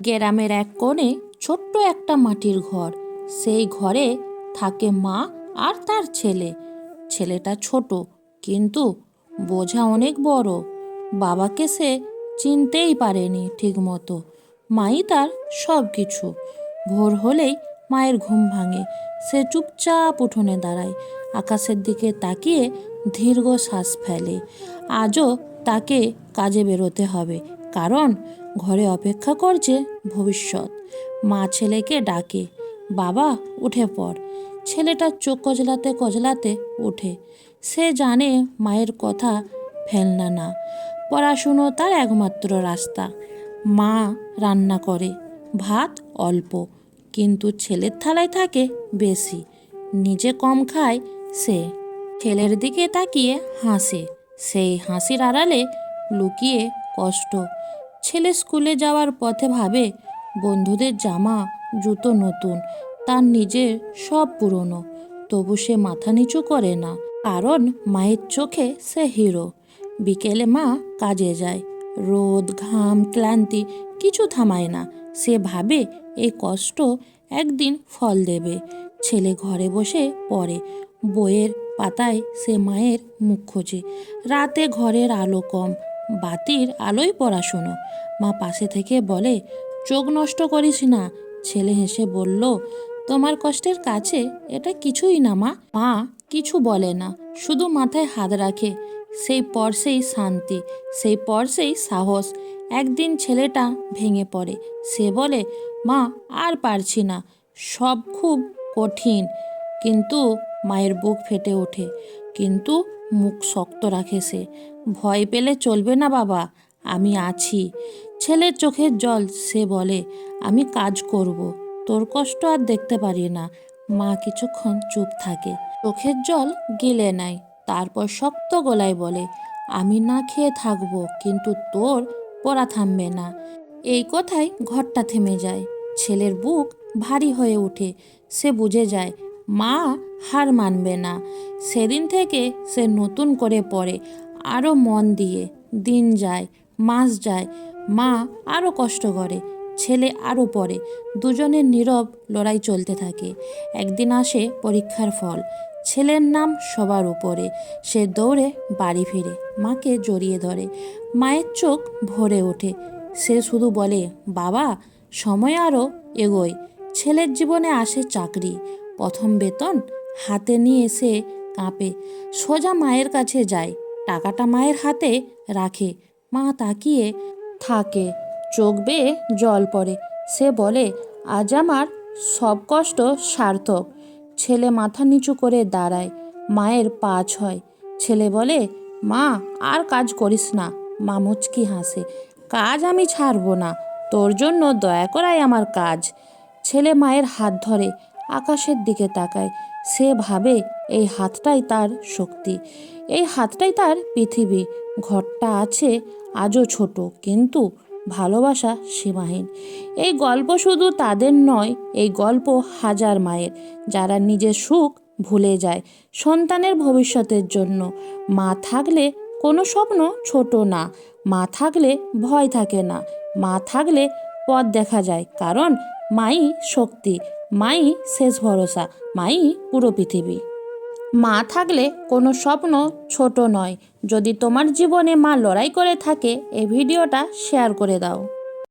গ্রামের এক কোণে ছোট্ট একটা মাটির ঘর। সেই ঘরে থাকে মা আর তার ছেলে। ছেলেটা ছোট, কিন্তু বোঝা অনেক বড়। বাবাকে সে চিনতেই পারেনি ঠিক মতো। মাই তার সব কিছু। ভোর হলেই মায়ের ঘুম ভাঙে। সে চুপচাপ উঠোনে দাঁড়ায়, আকাশের দিকে তাকিয়ে দীর্ঘ শ্বাস ফেলে। আজও তাকে কাজে বেরোতে হবে, কারণ ঘরে অপেক্ষা করছে ভবিষ্যৎ। মা ছেলেকে ডাকে, বাবা উঠে পড়। ছেলেটা চোখ কজলাতে কজলাতে ওঠে। সে জানে মায়ের কথা ফেলনা না, পড়াশুনো তার একমাত্র রাস্তা। মা রান্না করে, ভাত অল্প, কিন্তু ছেলের থালায় থাকে বেশি। নিজে কম খায় সে, ছেলের দিকে তাকিয়ে হাসে। সেই হাসির আড়ালে লুকিয়ে কষ্ট। ছেলে স্কুলে যাওয়ার পথে ভাবে, বন্ধুদের জামা জুতো নতুন, তার নিজের সব পুরনো। তবু সে মাথা নিচু করে না, কারণ মায়ের চোখে সে হিরো। বিকেলে মা কাজে যায়। রোদ, ঘাম, ক্লান্তি কিছু থামায় না। সে ভাবে এই কষ্ট একদিন ফল দেবে। ছেলে ঘরে বসে পড়ে, বইয়ের পাতায় সে মায়ের মুখ খোঁজে। রাতে ঘরের আলো কম, বাতির আলোয় পড়াশুনো। মা পাশে থেকে বলে, চোখ নষ্ট করিস না। ছেলে হেসে বলল, তোমার কষ্টের কাছে এটা কিছুই না মা। মা কিছু বলে না, শুধু মাথায় হাত রাখে। সেই পরশেই শান্তি, সেই পরশেই সাহস। একদিন ছেলেটা ভেঙে পড়ে। সে বলে, মা আর পারছি না, সব খুব কঠিন। কিন্তু মায়ের বুক ফেটে ওঠে, কিন্তু মুখ শক্ত রাখে সে। ভয় পেলে চলবে না বাবা, আমি আছি। ছেলের চোখের জল, সে বলে, আমি কাজ করব, তোর কষ্ট আর দেখতে পারি না। মা কিছুক্ষণ চুপ থাকে, চোখের জল গিলে নেয়। তারপর শক্ত গলায় বলে, আমি না খেয়ে থাকবো, কিন্তু তোর পড়া থামবে না। এই কথায় ঘরটা থেমে যায়। ছেলের বুক ভারী হয়ে ওঠে। সে বুঝে যায় মা হার মানবে না। সেদিন থেকে সে নতুন করে পড়ে, আরও মন দিয়ে। দিন যায়, মাস যায়, মা আরও কষ্ট করে, ছেলে আরও পড়ে। দুজনের নীরব লড়াই চলতে থাকে। একদিন আসে পরীক্ষার ফল। ছেলের নাম সবার উপরে। সে দৌড়ে বাড়ি ফিরে, মাকে জড়িয়ে ধরে। মায়ের চোখ ভরে ওঠে। সে শুধু বলে, বাবা সময় আরও এগোয়। ছেলের জীবনে আসে চাকরি, প্রথম বেতন হাতে নিয়ে সে কাঁপে। সোজা মায়ের কাছে যায়, টাকাটা মায়ের হাতে রাখে। মা তাকিয়ে থাকে, চোখ বেয়ে জল পড়ে। সে বলে, আজ আমার সব কষ্ট সার্থক। ছেলে মাথা নিচু করে দাঁড়ায়, মায়ের পা ছয়। ছেলে বলে, মা আর কাজ করিস না। মা মুচকি হাসে, কাজ আমি ছাড়বো না, তোর জন্য দয়া করাই আমার কাজ। ছেলে মায়ের হাত ধরে আকাশের দিকে তাকায়। সে ভাবে এই হাতটাই তার শক্তি, এই হাতটাই তার পৃথিবী। ঘরটা আছে আজও ছোট, কিন্তু ভালোবাসা সীমাহীন। এই গল্প শুধু তাদের নয়, এই গল্প হাজার মায়ের, যারা নিজের সুখ ভুলে যায় সন্তানের ভবিষ্যতের জন্য। মা থাকলে কোনো স্বপ্ন ছোট না, মা থাকলে ভয় থাকে না, মা থাকলে পথ দেখা যায়। কারণ মাই শক্তি, মাই শেষ ভরসা, মাই পুরো পৃথিবী। মা থাকলে কোনো স্বপ্ন ছোট নয়। যদি তোমার জীবনে মা লড়াই করে থাকে, এই ভিডিওটা শেয়ার করে দাও।